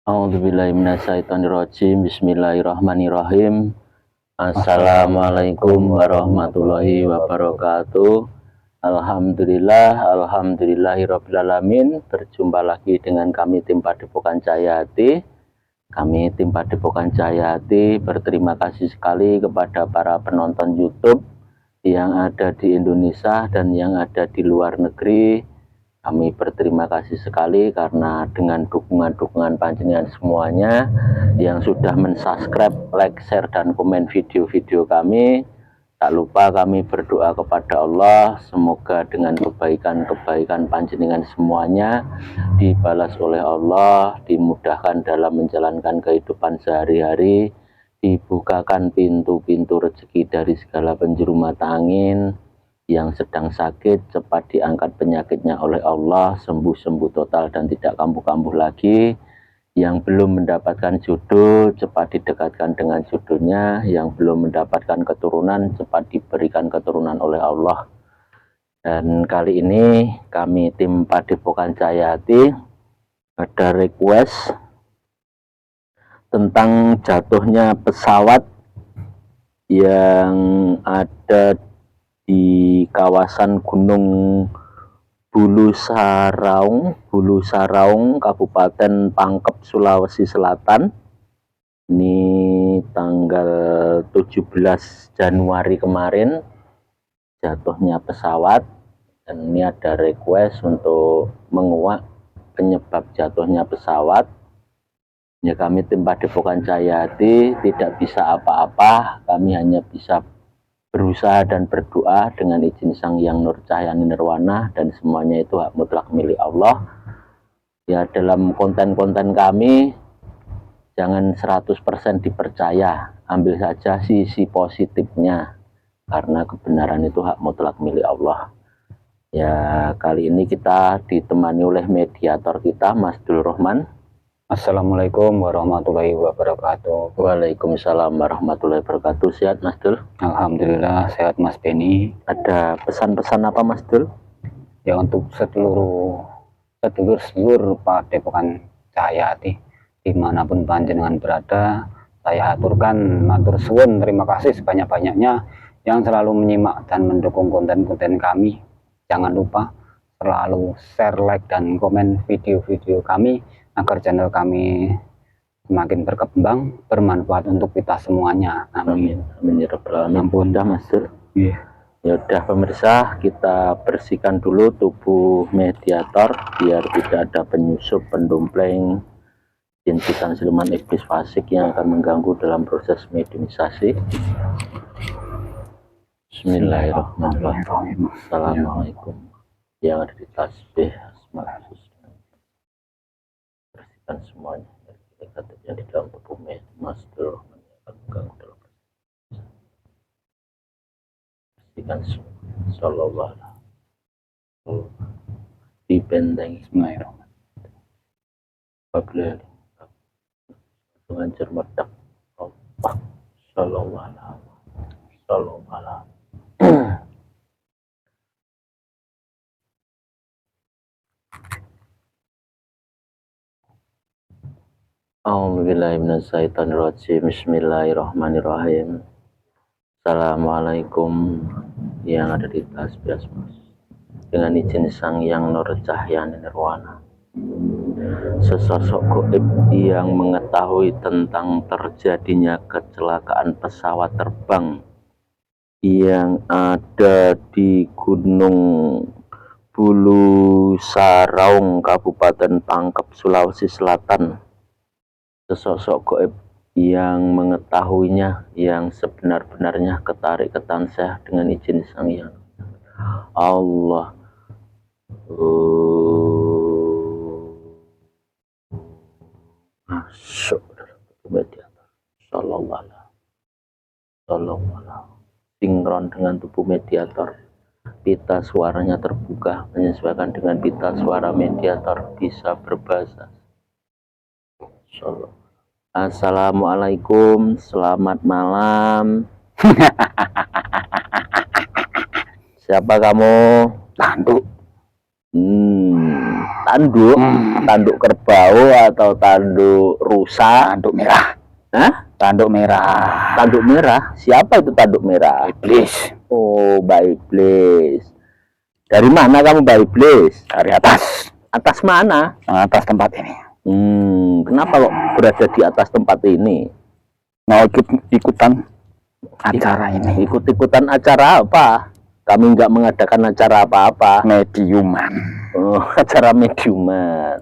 A'udzubillahi minasyaitonirrajim. Bismillahirrahmanirrahim. Assalamualaikum warahmatullahi wabarakatuh. Alhamdulillahirrabbilalamin. Berjumpa lagi dengan kami tim Padepokan Cahaya Hati. Kami tim Padepokan Cahaya Hati berterima kasih sekali kepada para penonton YouTube yang ada di Indonesia dan yang ada di luar negeri. Kami berterima kasih sekali karena dengan dukungan-dukungan panjenengan semuanya yang sudah mensubscribe, like, share, dan komen video-video kami. Tak lupa kami berdoa kepada Allah, semoga dengan kebaikan-kebaikan panjenengan semuanya dibalas oleh Allah, dimudahkan dalam menjalankan kehidupan sehari-hari, dibukakan pintu-pintu rezeki dari segala penjuru mata angin. Yang sedang sakit cepat diangkat penyakitnya oleh Allah, sembuh-sembuh total dan tidak kambuh-kambuh lagi. Yang belum mendapatkan jodoh cepat didekatkan dengan jodohnya. Yang belum mendapatkan keturunan cepat diberikan keturunan oleh Allah. Dan kali ini kami tim Padepokan Cahaya Hati ada request tentang jatuhnya pesawat yang ada di kawasan Gunung Bulu Saraung, Kabupaten Pangkep, Sulawesi Selatan. Ini tanggal 17 Januari kemarin jatuhnya pesawat, dan ini ada request untuk menguak penyebab jatuhnya pesawat. Ya, kami tim Padepokan Cahaya Hati tidak bisa apa-apa, kami hanya bisa berusaha dan berdoa dengan izin Sang Yang Nur Cahyani Nirwana, dan semuanya itu hak mutlak milik Allah. Ya, dalam konten-konten kami jangan 100% dipercaya, ambil saja sisi positifnya karena kebenaran itu hak mutlak milik Allah. Ya, kali ini kita ditemani oleh mediator kita, Mas Dul Rohman. Assalamualaikum warahmatullahi wabarakatuh. Waalaikumsalam warahmatullahi wabarakatuh. Sehat Mas Dul? Alhamdulillah sehat Mas Beni. Ada pesan-pesan apa Mas Dul? Ya, untuk sedulur Padepokan Cahaya Hati dimanapun panjenengan berada, saya aturkan matur suwun terima kasih sebanyak-banyaknya yang selalu menyimak dan mendukung konten-konten kami. Jangan lupa selalu share, like, dan komen video-video kami agar channel kami semakin berkembang, bermanfaat untuk kita semuanya. Amin. Amin ya rabbal alamin. Ampun dah Mas Dur. Yeah. Ya udah pemirsa, kita bersihkan dulu tubuh mediator biar tidak ada penyusup, pendompleng, jin setan siluman iblis fasik yang akan mengganggu dalam proses mediumisasi. Bismillahirrahmanirrahim. Assalamualaikum. Yang ada di tasbih asmaul bersihkan semuanya negatif yang di dalam tubuh Mas Dur akan mengganggu dalam bersihkan semuanya. Sallallahu alaihi wasallam dibentengi. Bismillahirrahmanirrahim. Apabila dengan cermedak Allah sallallahu alaihi wasallam. A'udzubillahi minasyaitonirrajim. Bismillahirrahmanirrahim. Assalamualaikum yang ada di tasbih dengan izin Sang Yang Nur Cahyani Nirwana. Sesosok gaib yang mengetahui tentang terjadinya kecelakaan pesawat terbang yang ada di Gunung Bulu Saraung, Kabupaten Pangkep, Sulawesi Selatan. Sesosok gaib yang mengetahuinya yang sebenar-benarnya ketarik ke tansah dengan izin Sang Yang Allah. Masuk mediator. Sallallahu alaihi. Sinkron dengan tubuh mediator. Pita suaranya terbuka menyesuaikan dengan pita suara mediator, bisa berbahasa. Assalamualaikum, selamat malam. Siapa kamu? Tanduk. tanduk, tanduk kerbau atau tanduk rusa? Tanduk merah. Hah? Tanduk merah. Tanduk merah? Siapa itu tanduk merah? Iblis. Oh, Mbak Iblis. Dari mana kamu, Mbak Iblis? Dari atas. Atas mana? Atas tempat ini. Kenapa kok berada di atas tempat ini? Mau ikutan acara ini. Ikut-ikutan acara apa? Kami nggak mengadakan acara apa-apa. Mediuman. Oh, acara mediuman.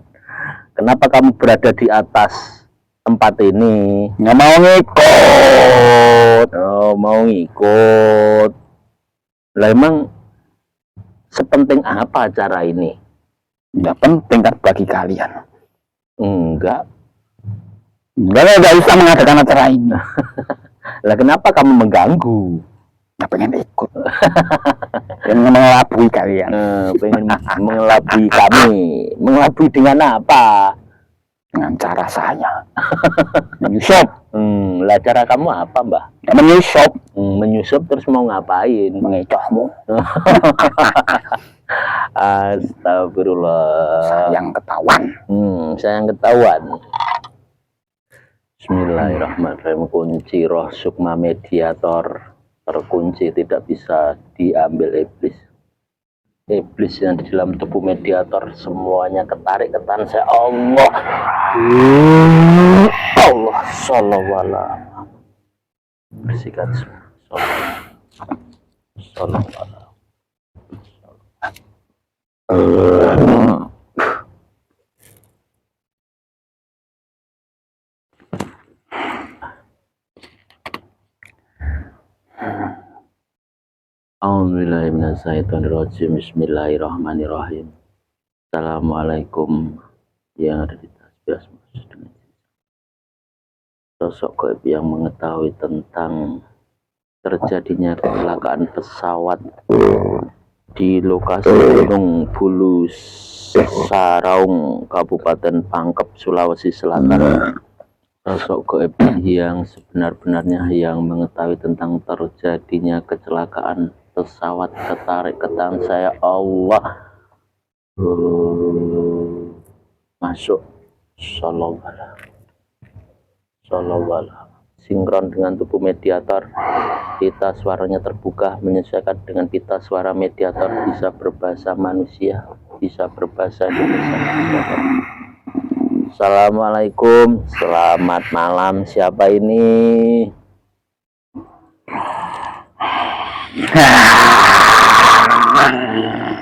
Kenapa kamu berada di atas tempat ini? Nggak mau ngikut. Oh, mau ngikut. Lah emang sepenting apa acara ini? Nggak penting kan bagi kalian. Enggak. Nggak bisa mengadakan acara ini. Lah kenapa kamu mengganggu? Nggak pengen ikut. Pengen mengelabui kalian. Pengen mengelabui kami. Mengelabui dengan apa? Dengan cara saya. Menyusup. Lah cara kamu apa, Mbah? Ya, menyusup. Menyusup terus mau ngapain? Mengecohmu. Astagfirullah. Sayang ketahuan. Sayang ketahuan. Bismillahirrahmanirrahim. Kunci roh sukma mediator terkunci, tidak bisa diambil iblis. Iblis yang di dalam tubuh mediator semuanya ketarik ke tangan saya. Allah. Allah sallallahu. Bersihkan sallallahu. A'udzubillahiminasyaitonirrajim. Bismillahirrahmanirrahim. Assalamualaikum yang ada di tasbih dengan sosok gaib yang mengetahui tentang terjadinya kecelakaan pesawat di lokasi Gunung Bulu Saraung, Kabupaten Pangkep, Sulawesi Selatan. Sosok gaib yang sebenar-benarnya yang mengetahui tentang terjadinya kecelakaan pesawat ketarik ke tangan saya. Allah. Masuk. Sallallahu. Sinkron dengan tubuh mediator. Pita suaranya terbuka menyesuaikan dengan pita suara mediator, bisa berbahasa manusia, bisa berbahasa Indonesia. Assalamualaikum, selamat malam. Siapa ini?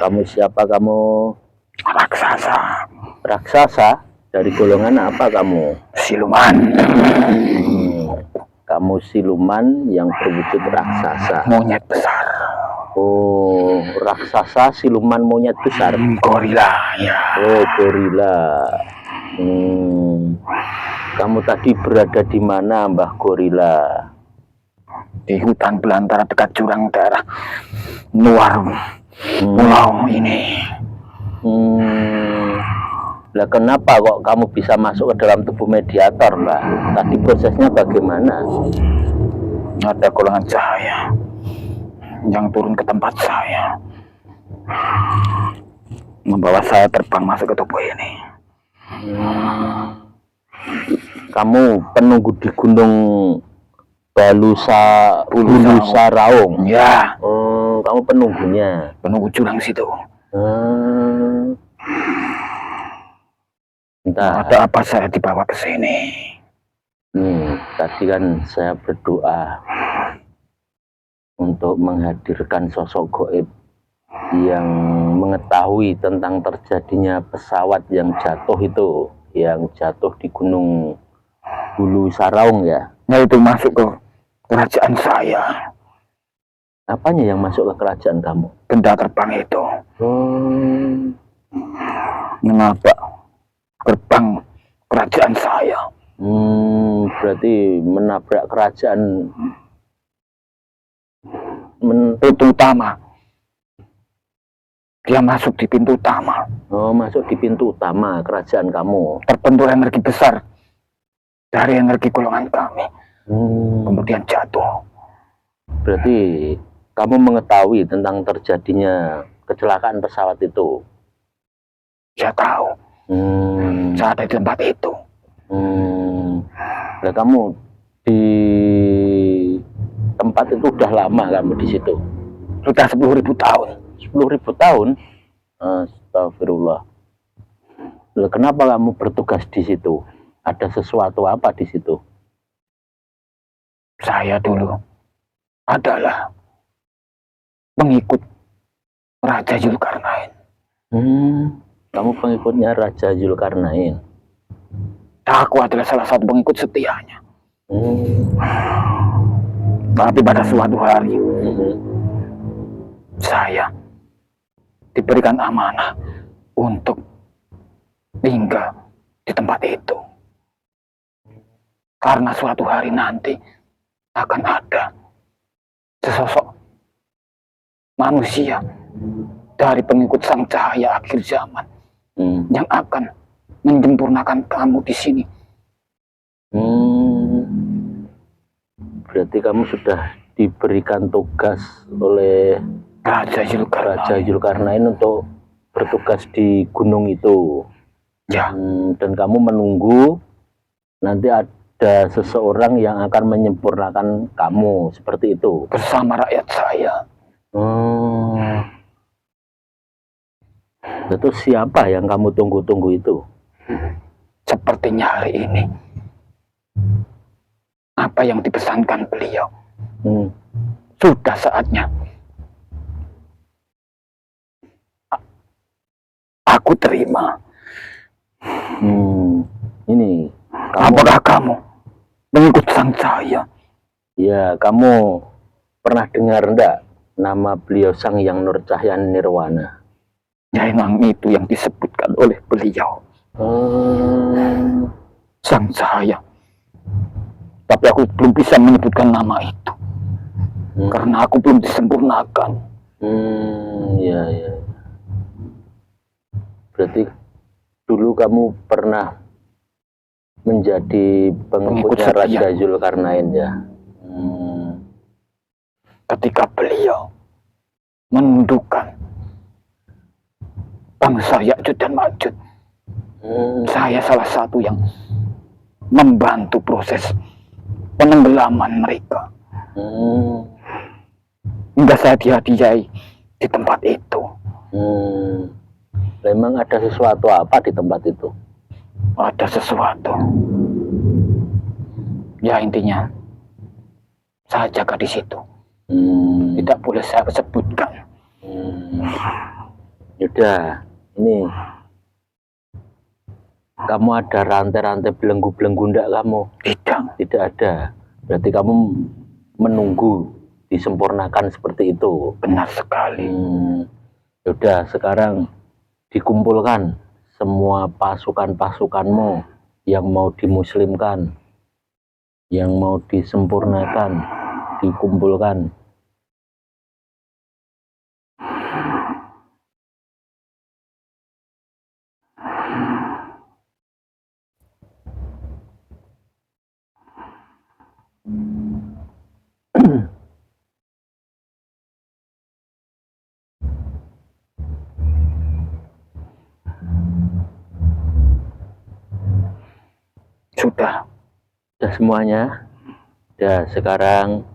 Kamu siapa kamu? Raksasa. Raksasa? Dari golongan apa kamu? Siluman. Kamu siluman yang berwujud raksasa. Monyet besar. Oh, raksasa siluman monyet besar. Gorila ya. Oh, gorila. Kamu tadi berada di mana, Mbah Gorila? Di hutan belantara dekat jurang daerah luar pulau ini. Lah kenapa kok kamu bisa masuk ke dalam tubuh mediator, Mbak? Tadi prosesnya bagaimana? Ada golongan cahaya yang turun ke tempat saya, membawa saya terbang masuk ke tubuh ini. Kamu penunggu di Gunung Bulu Saraung. Ya. Oh, kamu penunggunya. Penunggu jurang situ. Entah. Ada apa saya dibawa ke sini? Tadi kan saya berdoa untuk menghadirkan sosok gaib yang mengetahui tentang terjadinya pesawat yang jatuh itu, yang jatuh di Gunung Bulu Saraung ya. Nah, itu masuk ke kerajaan saya. Apanya yang masuk ke kerajaan kamu? Benda terbang itu. Mengapa gerbang kerajaan saya? Berarti menabrak kerajaan. Pintu utama. Dia masuk di pintu utama. Oh, masuk di pintu utama kerajaan kamu. Terbentur energi besar dari energi golongan kami. Kemudian jatuh. Berarti kamu mengetahui tentang terjadinya kecelakaan pesawat itu? Saya tahu. Saya ada di tempat itu. Nah, kamu di tempat itu udah lama kamu di situ? Sudah 10.000 tahun. 10.000 tahun? Astagfirullah. Loh, kenapa kamu bertugas di situ? Ada sesuatu apa di situ? Saya dulu adalah pengikut Raja Zulkarnain. Kamu pengikutnya Raja Zulkarnain? Aku adalah salah satu pengikut setianya. Tapi pada suatu hari, saya diberikan amanah untuk tinggal di tempat itu. Karena suatu hari nanti akan ada sesosok manusia dari pengikut sang cahaya akhir zaman yang akan menyempurnakan kamu di sini. Berarti kamu sudah diberikan tugas oleh Raja Zulkarnain untuk bertugas di gunung itu. Ya. Dan kamu menunggu nanti ada seseorang yang akan menyempurnakan kamu, seperti itu. Bersama rakyat saya. Itu siapa yang kamu tunggu-tunggu itu? Sepertinya hari ini apa yang dipesankan beliau sudah saatnya aku terima. Ini apakah kamu mengikut sang cahaya? Ya, kamu pernah dengar enggak nama beliau Sang Yang Nur Cahya Nirwana? Ya, memang itu yang disebutkan oleh beliau. Sang cahaya. Tapi aku belum bisa menyebutkan nama itu. Karena aku belum disempurnakan. Ya. Berarti dulu kamu pernah menjadi pengikutnya Raja Zulkarnain, ya? Ketika beliau menundukkan bangsa Ya'juj dan Ma'juj, saya salah satu yang membantu proses penenggelaman mereka. Hingga saya dihadiahi di tempat itu. Memang ada sesuatu apa di tempat itu? Ada sesuatu. Ya, intinya saya jaga di situ. Tidak boleh saya sebutkan. Yaudah, ini kamu ada rantai-rantai belenggu-belenggu enggak kamu? Tidak ada. Berarti kamu menunggu disempurnakan seperti itu. Benar sekali. Yaudah, sekarang dikumpulkan semua pasukan-pasukanmu yang mau dimuslimkan, yang mau disempurnakan, dikumpulkan. Sudah Semuanya. Ya, sekarang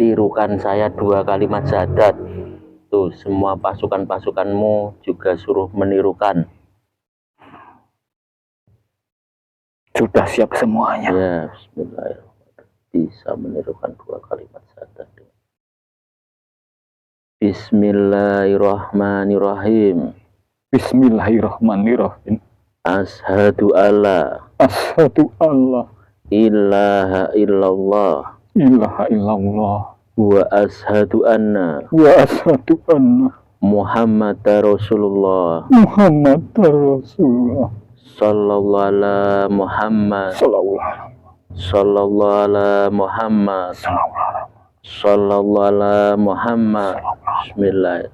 tirukan saya 2 kalimat syahadat. Tuh, semua pasukan-pasukanmu juga suruh menirukan. Sudah siap semuanya. Ya, bismillahirrahmanirrahim. Bisa menirukan 2 kalimat syahadat. Bismillahirrahmanirrahim. Bismillahirrahmanirrahim. Ashhadu alla ilaha illallah wa ashhadu anna Muhammadar Rasulullah sallallahu ala Muhammad sallallahu ala Muhammad sallallahu ala Muhammad. Bismillah.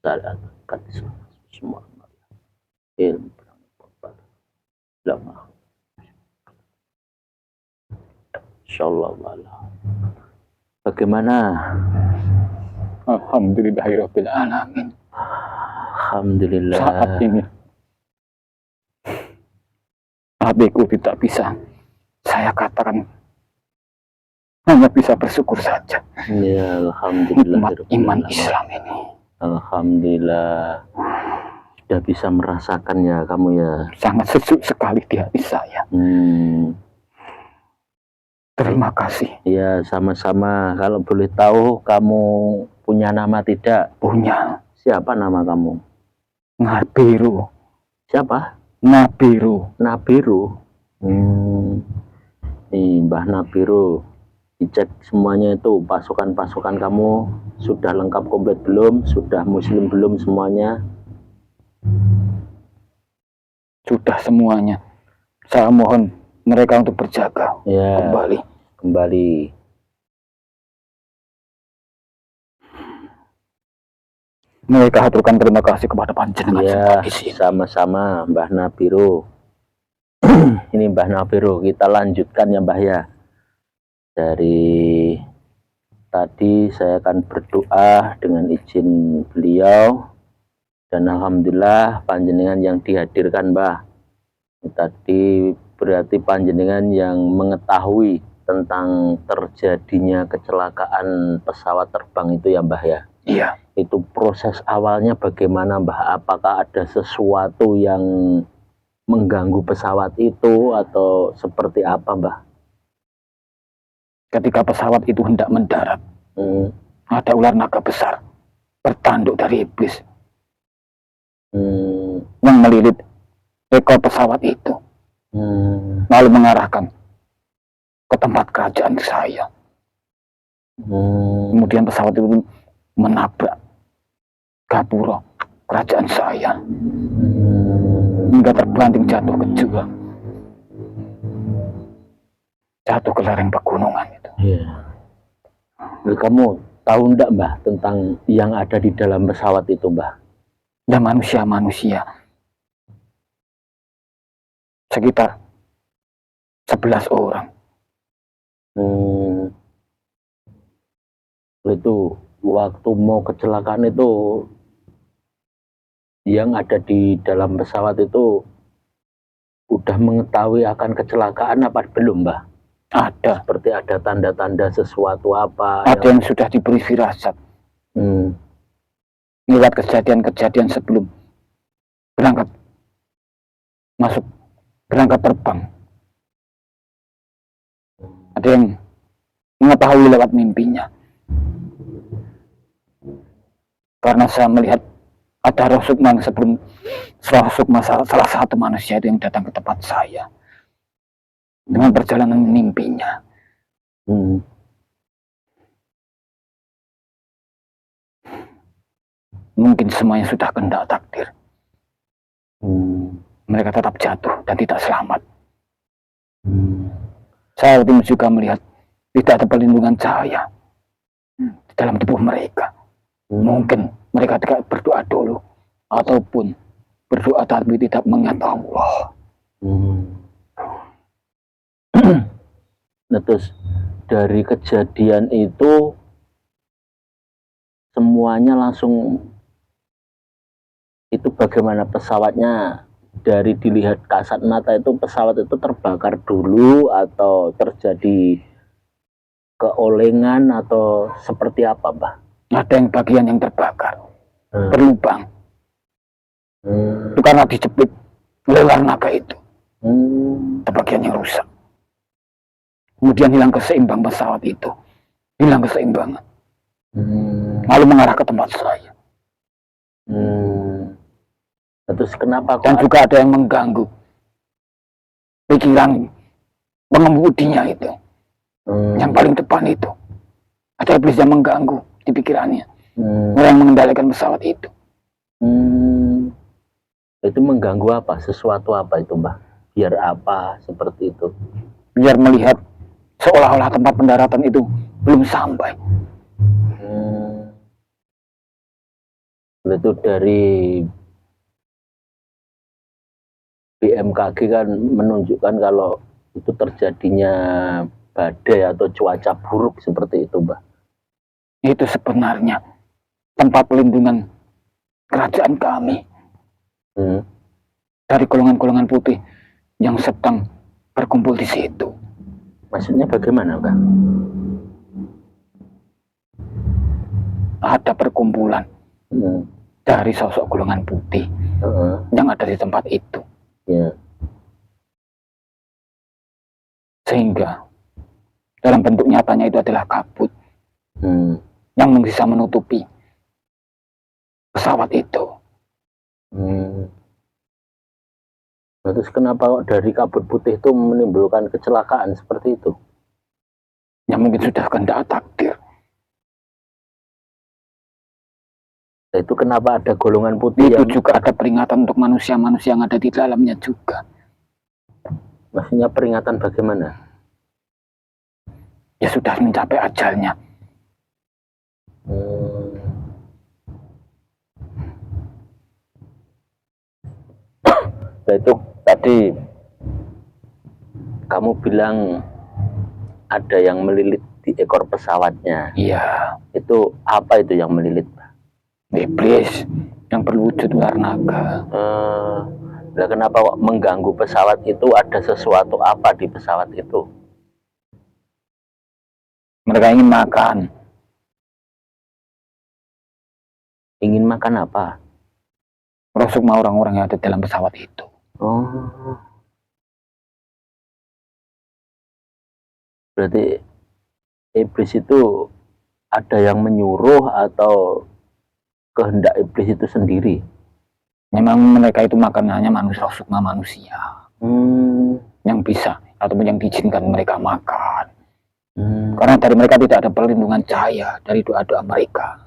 Salat semua ilmu lama. Insyaallah. Bagaimana? Alhamdulillahirabbil alamin. Alhamdulillah. Saat ini adikku tidak bisa saya katakan, hanya bisa bersyukur saja. Ya, alhamdulillah. Nikmat iman Islam ini. Alhamdulillah. Sudah bisa merasakan ya kamu ya. Sangat sejuk sekali di hati saya. Terima kasih. Ya, sama-sama. Kalau boleh tahu kamu punya nama tidak? Punya. Siapa nama kamu? Nabiru. Siapa? Nabiru. Nabiru. Nih, Mbah Nabiru. Dicek semuanya itu, pasukan-pasukan kamu sudah lengkap komplit belum? Sudah muslim belum semuanya? Sudah semuanya. Saya mohon mereka untuk berjaga. Ya, kembali. Mereka haturkan terima kasih kepada panjenengan. Ya, sama-sama Mbah Nabiru. Ini Mbah Nabiru, kita lanjutkan ya Mbah ya. Dari tadi saya akan berdoa dengan izin beliau, dan alhamdulillah panjenengan yang dihadirkan Mbah. Tadi berarti panjenengan yang mengetahui tentang terjadinya kecelakaan pesawat terbang itu ya Mbah ya. Iya. Itu proses awalnya bagaimana Mbah? Apakah ada sesuatu yang mengganggu pesawat itu atau seperti apa Mbah? Ketika pesawat itu hendak mendarat, ada ular naga besar bertanduk dari iblis yang melilit ekor pesawat itu, lalu mengarahkan ke tempat kerajaan saya. Kemudian pesawat itu menabrak gapura kerajaan saya hingga terbanting jatuh ke jurang, jatuh ke lereng pegunungan itu. Kamu tahu enggak Mbah tentang yang ada di dalam pesawat itu Mbah? Dan manusia-manusia sekitar 11 orang. Itu waktu mau kecelakaan itu yang ada di dalam pesawat itu udah mengetahui akan kecelakaan apa belum Mbah? Ada. Seperti ada tanda-tanda sesuatu apa? Ada yang sudah diberi firasat. Lewat kejadian-kejadian sebelum berangkat terbang. Ada yang mengetahui lewat mimpinya. Karena saya melihat ada roh sukma sebelum roh sukma salah satu manusia itu yang datang ke tempat saya dengan perjalanan mimpinya. Mungkin semuanya sudah kehendak takdir. Mereka tetap jatuh dan tidak selamat. Saya juga melihat tidak ada perlindungan cahaya di dalam tubuh mereka. Mungkin mereka tidak berdoa dulu, ataupun berdoa tapi tidak mengingat Allah. Nah, terus dari kejadian itu semuanya langsung itu bagaimana pesawatnya? Dari dilihat kasat mata itu pesawat itu terbakar dulu atau terjadi keolengan atau seperti apa Mbah? Ada yang bagian yang terbakar, berlubang. Itu karena dijepit oleh ular naga itu. Bagian yang rusak. Kemudian hilang keseimbang pesawat itu, hilang keseimbangan. Lalu mengarah ke tempat saya. Terus kenapa? Dan juga ada yang mengganggu pikiran pengemudinya itu, yang paling depan itu. Ada iblis yang mengganggu di pikirannya, orang yang mengendalikan pesawat itu. Itu mengganggu apa? Sesuatu apa itu Mbah? Biar apa seperti itu? Biar melihat seolah-olah tempat pendaratan itu belum sampai. Itu dari BMKG kan menunjukkan kalau itu terjadinya badai atau cuaca buruk seperti itu Mbah. Itu sebenarnya tempat pelindungan kerajaan kami Hmm. dari golongan-golongan putih yang sedang berkumpul di situ. Maksudnya bagaimana, Pak? Ada perkumpulan Hmm. dari sosok golongan putih yang ada di tempat itu. Ya. Sehingga dalam bentuk nyatanya itu adalah kabut yang bisa menutupi pesawat itu. Nah, terus kenapa kok dari kabut putih itu menimbulkan kecelakaan seperti itu? Ya mungkin sudah kehendak takdir. Nah, itu kenapa ada golongan putih Itu yang... juga ada peringatan untuk manusia-manusia yang ada di dalamnya juga. Maksudnya peringatan bagaimana? Ya sudah mencapai ajalnya. Nah, itu tadi kamu bilang ada yang melilit di ekor pesawatnya. Iya. Itu apa itu yang melilit? Iblis yang berwujud ular naga. Nah, kenapa kok mengganggu pesawat itu? Ada sesuatu apa di pesawat itu? Mereka ingin makan. Ingin makan apa? Roh sukma orang-orang yang ada dalam pesawat itu. Berarti iblis itu ada yang menyuruh atau kehendak iblis itu sendiri? Memang mereka itu makanannya manusia, roh sukma manusia. Yang bisa ataupun yang diizinkan mereka makan. Karena dari mereka tidak ada perlindungan cahaya dari doa-doa mereka.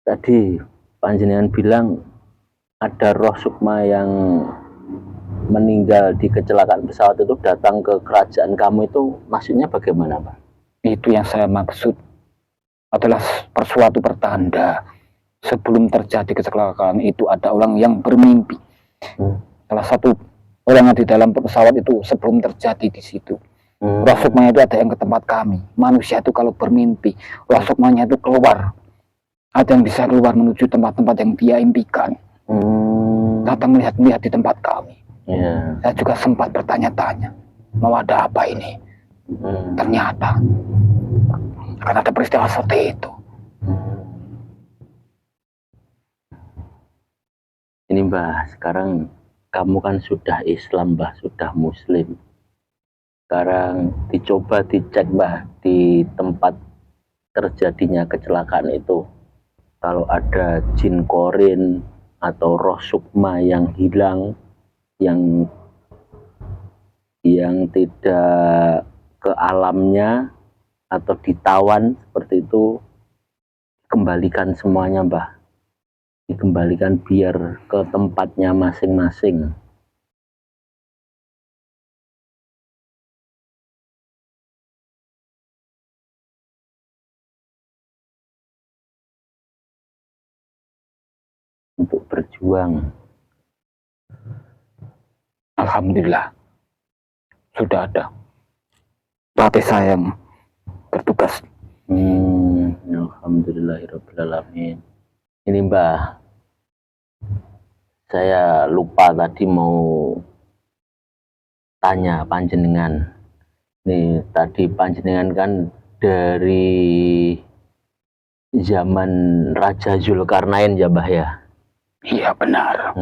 Tadi panjenengan bilang ada roh sukma yang meninggal di kecelakaan pesawat itu datang ke kerajaan kamu, itu maksudnya bagaimana, Pak? Itu yang saya maksud adalah suatu pertanda sebelum terjadi kecelakaan itu ada orang yang bermimpi. Salah satu orang yang di dalam pesawat itu sebelum terjadi di situ. Roh sukmanya itu ada yang ke tempat kami. Manusia itu kalau bermimpi, roh sukmanya itu keluar. Ada yang bisa keluar menuju tempat-tempat yang dia impikan. Datang melihat-lihat di tempat kami. Saya juga sempat bertanya-tanya, mau ada apa ini? Ternyata akan ada peristiwa seperti itu. Ini Mbah, sekarang kamu kan sudah Islam, Mbah, sudah Muslim. Sekarang dicoba dicek, Mbah, di tempat terjadinya kecelakaan itu. Kalau ada jin korin atau roh sukma yang hilang, yang tidak ke alamnya atau ditawan seperti itu, kembalikan semuanya, Mbah. Dikembalikan biar ke tempatnya masing-masing. Untuk berjuang. Alhamdulillah sudah ada pelatih saya yang bertugas. Alhamdulillahirrahmanirrahim. Ini Mbah, saya lupa tadi mau tanya panjenengan. Nih tadi panjenengan kan dari zaman Raja Zulkarnain ya, Mbah ya? Iya benar.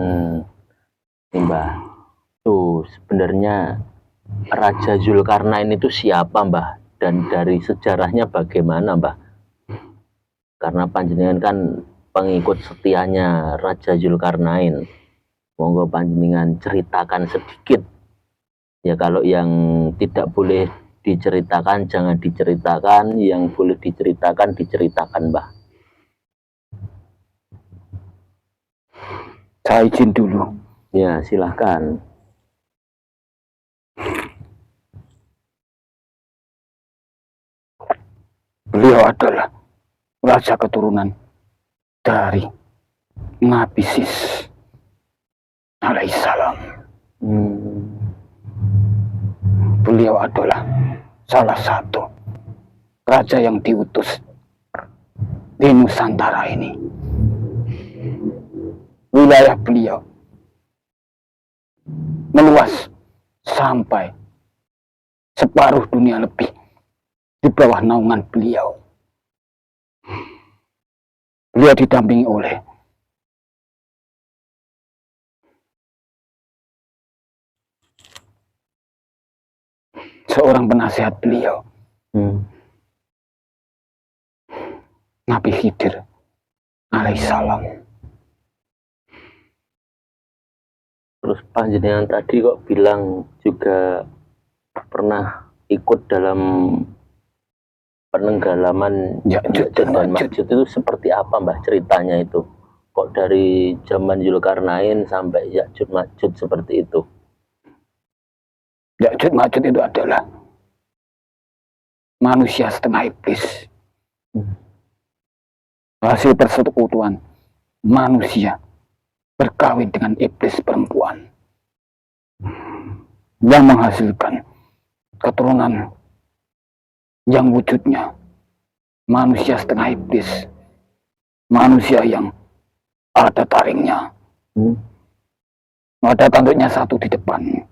Nih Mbah, tuh sebenarnya Raja Zulkarnain itu siapa, Mbah? Dan dari sejarahnya bagaimana, Mbah? Karena panjenengan kan pengikut setianya Raja Zulkarnain. Monggo panjenengan ceritakan sedikit. Ya kalau yang tidak boleh diceritakan jangan diceritakan, yang boleh diceritakan diceritakan, Mbah. Saya izin dulu. Ya, silahkan. Beliau adalah raja keturunan dari Nabi Sis alaihissalam. Beliau adalah salah satu raja yang diutus di Nusantara ini. Wilayah beliau meluas sampai separuh dunia lebih di bawah naungan beliau. Beliau didampingi oleh seorang penasihat beliau, Nabi Khidir alaihissalam. Terus panjenengan tadi kok bilang juga pernah ikut dalam penenggelaman Ya'juj dan dan Ma'juj. Itu seperti apa Mbah ceritanya itu? Kok dari zaman Zulkarnain sampai Ya'juj Ma'juj seperti itu? Ya'juj Ma'juj itu adalah manusia setengah iblis. Hasil persekutuan manusia berkawin dengan iblis perempuan yang menghasilkan keturunan yang wujudnya manusia setengah iblis, manusia yang ada taringnya, ada tanduknya satu di depan.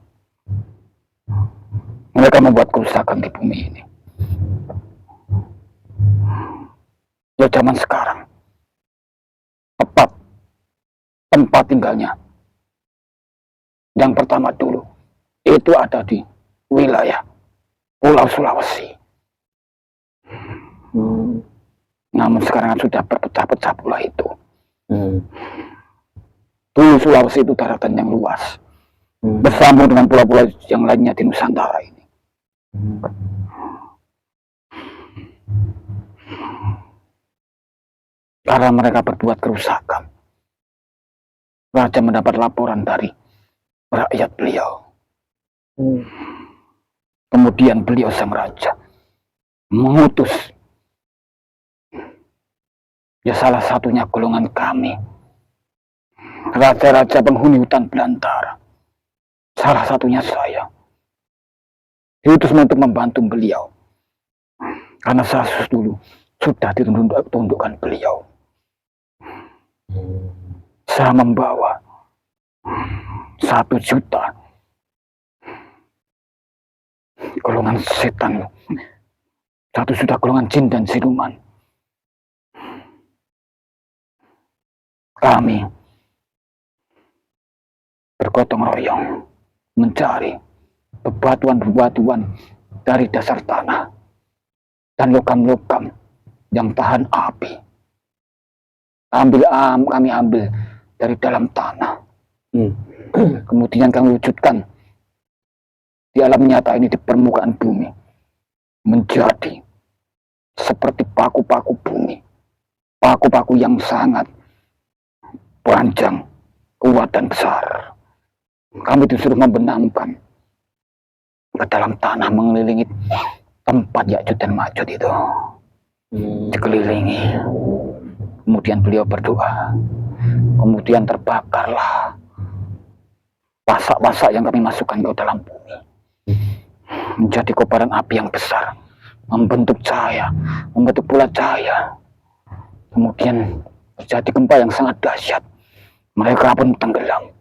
Mereka membuat kerusakan di bumi ini. Ya zaman sekarang tepat tempat tinggalnya yang pertama dulu itu ada di wilayah Pulau Sulawesi. Namun sekarang sudah berpecah-pecah pula itu. Dulu Sulawesi itu daratan yang luas, bersambung dengan pulau-pulau yang lainnya di Nusantara ini. Karena mereka berbuat kerusakan, raja mendapat laporan dari rakyat beliau. Kemudian beliau sang raja mengutus ya salah satunya golongan kami, raja-raja penghuni hutan belantara, salah satunya saya, diutus untuk membantu beliau karena saya dulu sudah ditundukkan beliau. Saya membawa 1 juta golongan setan, 1 juta golongan jin dan siluman. Kami bergotong royong mencari bebatuan-bebatuan dari dasar tanah dan logam-logam yang tahan api. Kami ambil dari dalam tanah. Kemudian kami wujudkan di alam nyata ini di permukaan bumi menjadi seperti paku-paku bumi, paku-paku yang sangat panjang, kuat dan besar. Kami disuruh membenamkan ke dalam tanah mengelilingi tempat Ya'juj dan Ma'juj itu. Dikelilingi. Kemudian beliau berdoa. Kemudian terbakarlah pasak-pasak yang kami masukkan ke dalam bumi. Menjadi kobaran api yang besar. Membentuk cahaya. Membentuk pula cahaya. Kemudian terjadi gempa yang sangat dahsyat. Mereka pun tenggelam.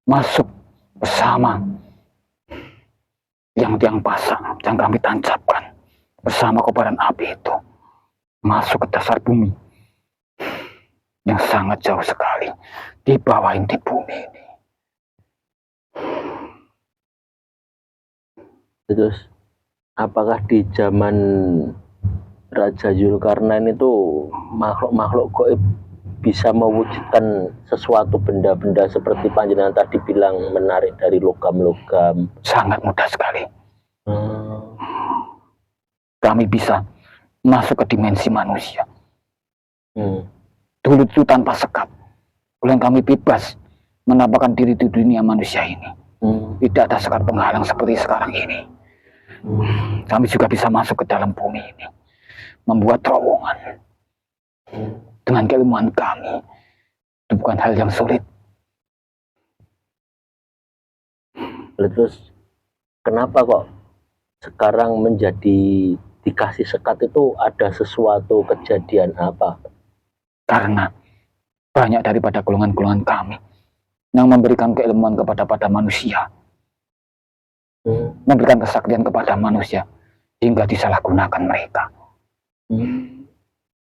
Masuk bersama tiang-tiang pasak yang kami tancapkan. Bersama kobaran api itu. Masuk ke dasar bumi. Yang sangat jauh sekali di bawah inti bumi ini. Terus apakah di zaman Raja Zulkarnain itu makhluk-makhluk gaib bisa mewujudkan sesuatu benda-benda seperti panjenengan tadi bilang menarik dari logam-logam? Sangat mudah sekali. Kami bisa masuk ke dimensi manusia. Dulu itu tanpa sekat. Oleh kami bebas menampakkan diri di dunia manusia ini. Tidak ada sekat penghalang seperti sekarang ini. Kami juga bisa masuk ke dalam bumi ini. Membuat terowongan. Dengan keilmuan kami. Itu bukan hal yang sulit. Terus kenapa kok sekarang menjadi dikasih sekat itu ada sesuatu kejadian apa? Karena banyak daripada golongan-golongan kami yang memberikan keilmuan kepada manusia, memberikan kesaktian kepada manusia, hingga disalahgunakan mereka.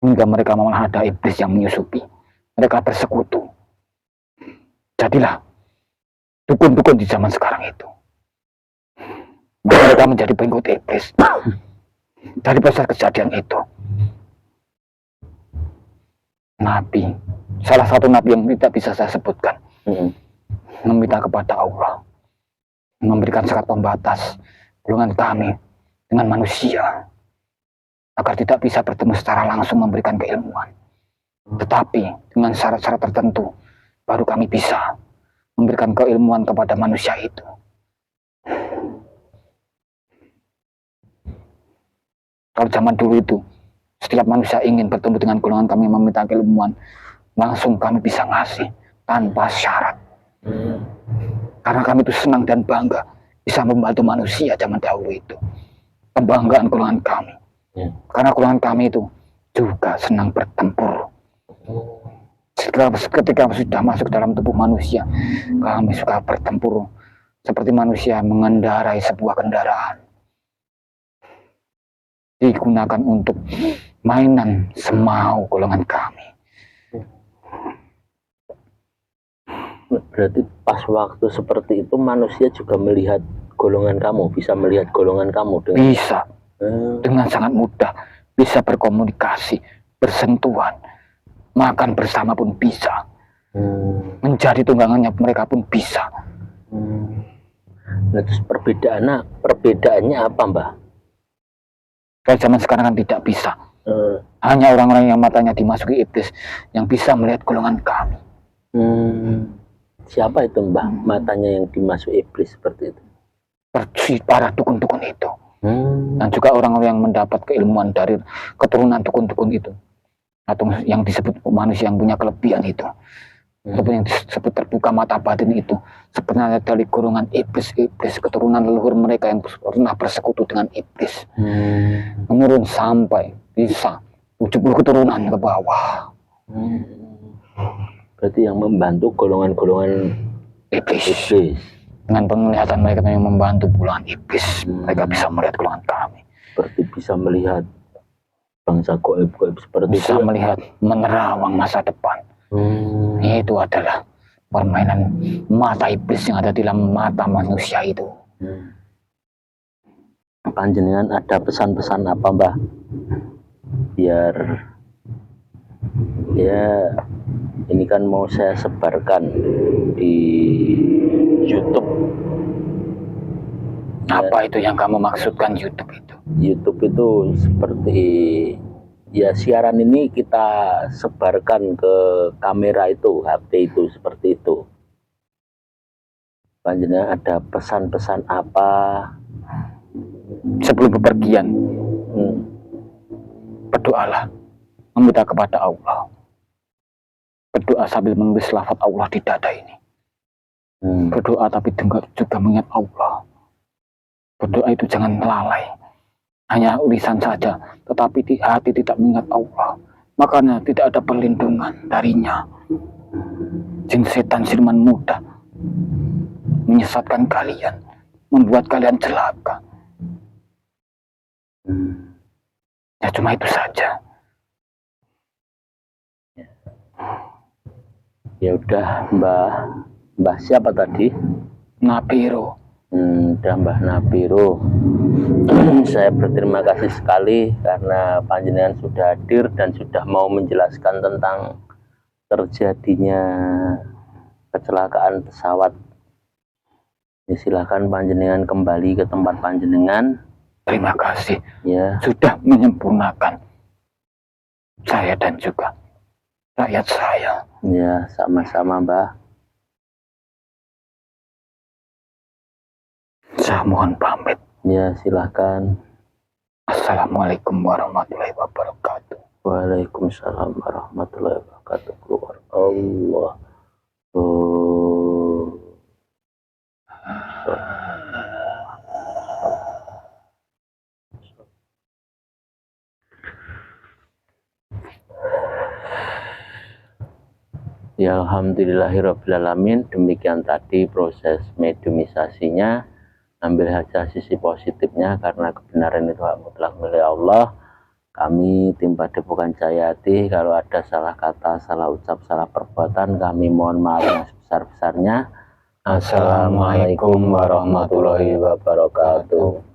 Hingga mereka malah ada iblis yang menyusupi. Mereka bersekutu. Jadilah dukun-dukun di zaman sekarang itu. Mereka menjadi pengikut iblis. Dari pasal kejadian itu, Nabi, salah satu Nabi yang tidak bisa saya sebutkan, meminta kepada Allah, memberikan sekat pembatas golongan kami dengan manusia, agar tidak bisa bertemu secara langsung memberikan keilmuan. Tetapi dengan syarat-syarat tertentu, baru kami bisa memberikan keilmuan kepada manusia itu. Kalau zaman dulu itu, setiap manusia ingin bertemu dengan golongan kami meminta keilmuan, langsung kami bisa ngasih tanpa syarat. Karena kami itu senang dan bangga bisa membantu manusia zaman dahulu itu. Kebanggaan golongan kami. Karena golongan kami itu juga senang bertempur. Ketika sudah masuk dalam tubuh manusia, kami suka bertempur seperti manusia mengendarai sebuah kendaraan. Digunakan untuk mainan semau golongan kami. Berarti pas waktu seperti itu manusia juga melihat golongan kamu, bisa melihat golongan kamu dengan... Bisa, dengan sangat mudah, bisa berkomunikasi, bersentuhan, makan bersama pun bisa, menjadi tunggangannya mereka pun bisa. Nah, terus perbedaannya apa, Mbah? Kalau zaman sekarang kan tidak bisa. Hanya orang-orang yang matanya dimasuki iblis yang bisa melihat golongan kami. Siapa itu, Mbah? Matanya yang dimasuki iblis seperti itu? Para dukun-dukun itu. Dan juga orang-orang yang mendapat keilmuan dari keturunan dukun-dukun itu. Atau yang disebut manusia yang punya kelebihan itu. Ataupun yang disebut terbuka mata batin itu, sebenarnya dari golongan iblis, keturunan leluhur mereka yang pernah bersekutu dengan iblis, menurun sampai bisa 70 keturunan ke bawah. Berarti yang membantu golongan-golongan iblis. Dengan penglihatan mereka yang membantu golongan iblis, mereka bisa melihat golongan kami. Berarti bisa melihat bangsa goib-goib seperti bisa itu. Bisa melihat menerawang masa depan. Itu adalah permainan mata iblis yang ada di dalam mata manusia itu. Panjenengan ada pesan-pesan apa, Mbah? Biar ya ini kan mau saya sebarkan di YouTube. Apa itu yang kamu maksudkan YouTube itu? YouTube itu seperti ya siaran ini kita sebarkan ke kamera itu, HP itu, seperti itu. Panjenengan ada pesan-pesan apa sebelum bepergian? Berdoalah, meminta kepada Allah. Berdoa sambil menulis lafaz Allah di dada ini. Berdoa tapi juga mengingat Allah. Berdoa itu jangan lalai. Hanya ulisan saja, tetapi di hati tidak mengingat Allah. Makanya tidak ada perlindungan darinya. Jin setan siluman muda menyesatkan kalian, membuat kalian celaka. Ya cuma itu saja. Ya udah, Mbah siapa tadi? Napiro. Udah, Mbah Napiro. Saya berterima kasih sekali karena panjenengan sudah hadir dan sudah mau menjelaskan tentang terjadinya kecelakaan pesawat. Ya, silakan panjenengan kembali ke tempat panjenengan. Terima kasih ya, sudah menyempurnakan saya dan juga rakyat saya. Ya, sama-sama, Mbah. Saya mohon pamit. Ya, silakan. Assalamualaikum warahmatullahi wabarakatuh. Waalaikumsalam warahmatullahi wabarakatuh. Allah. Ya alhamdulillahirrabbilalamin. Demikian tadi proses mediumisasinya. Ambil saja sisi positifnya, karena kebenaran itu hak mutlak milik Allah. Kami tim Padepokan Jayati, kalau ada salah kata, salah ucap, salah perbuatan, kami mohon maaf yang sebesar-besarnya. Assalamualaikum warahmatullahi wabarakatuh.